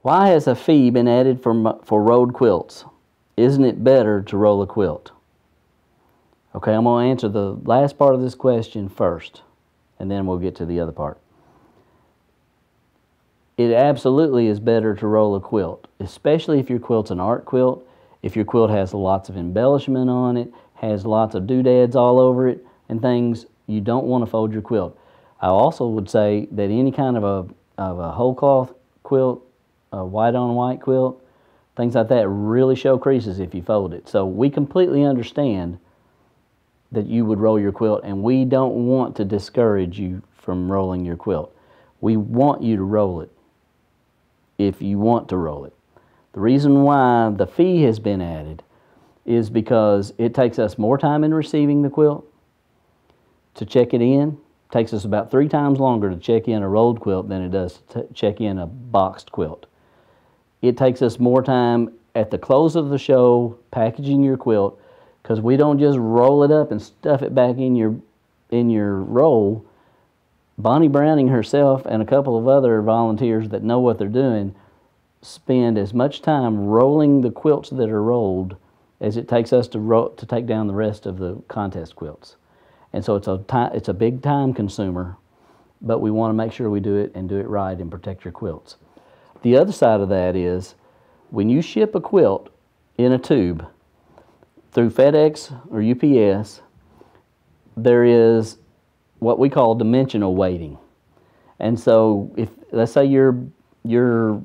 Why has a fee been added for rolled quilts? Isn't it better to roll a quilt? Okay, I'm going to answer the last part of this question first, and then we'll get to the other part. It absolutely is better to roll a quilt, especially if your quilt's an art quilt, if your quilt has lots of embellishment on it, has lots of doodads all over it and things. You don't want to fold your quilt. I also would say that any kind of a whole cloth quilt, a white on white quilt, things like that really show creases if you fold it. So we completely understand that you would roll your quilt, and we don't want to discourage you from rolling your quilt. We want you to roll it if you want to roll it. The reason why the fee has been added is because it takes us more time in receiving the quilt to check it in. It takes us about 3 times longer to check in a rolled quilt than it does to check in a boxed quilt. It takes us more time at the close of the show packaging your quilt, because we don't just roll it up and stuff it back in your roll. Bonnie Browning herself and a couple of other volunteers that know what they're doing spend as much time rolling the quilts that are rolled as it takes us to take down the rest of the contest quilts. And so it's a big time consumer, but we want to make sure we do it and do it right and protect your quilts. The other side of that is when you ship a quilt in a tube through FedEx or UPS, there is what we call dimensional weighting. And so if, let's say your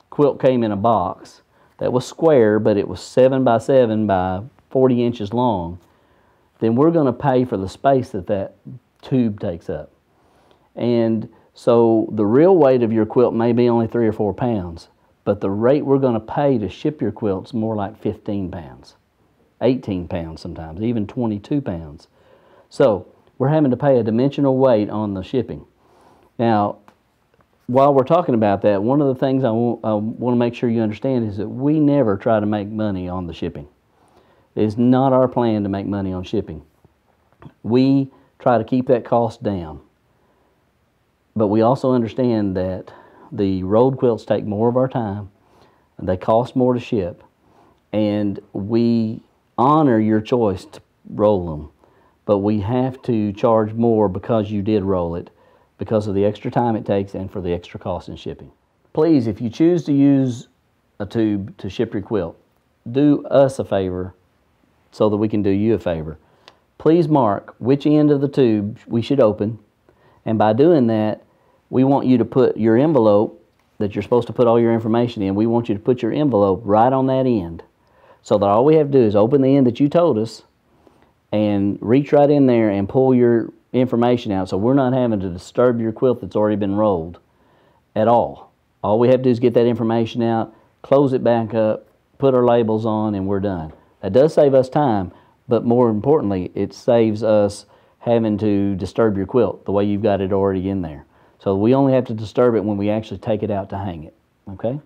quilt came in a box that was square, but it was 7 by 7 by 40 inches long, then we're going to pay for the space that tube takes up. And so the real weight of your quilt may be only 3 or 4 pounds, but the rate we're going to pay to ship your quilt's more like 15 pounds, 18 pounds sometimes, even 22 pounds. So we're having to pay a dimensional weight on the shipping. Now, while we're talking about that, one of the things I want to make sure you understand is that we never try to make money on the shipping. It is not our plan to make money on shipping. We try to keep that cost down. But we also understand that the rolled quilts take more of our time, and they cost more to ship, and we honor your choice to roll them, but we have to charge more because you did roll it, because of the extra time it takes and for the extra cost in shipping. Please, if you choose to use a tube to ship your quilt, do us a favor so that we can do you a favor. Please mark which end of the tube we should open, and by doing that, we want you to put your envelope that you're supposed to put all your information in, we want you to put your envelope right on that end, so that all we have to do is open the end that you told us and reach right in there and pull your information out, so we're not having to disturb your quilt that's already been rolled at all. All we have to do is get that information out, close it back up, put our labels on, and we're done. That does save us time, but more importantly, it saves us having to disturb your quilt the way you've got it already in there. So we only have to disturb it when we actually take it out to hang it, okay?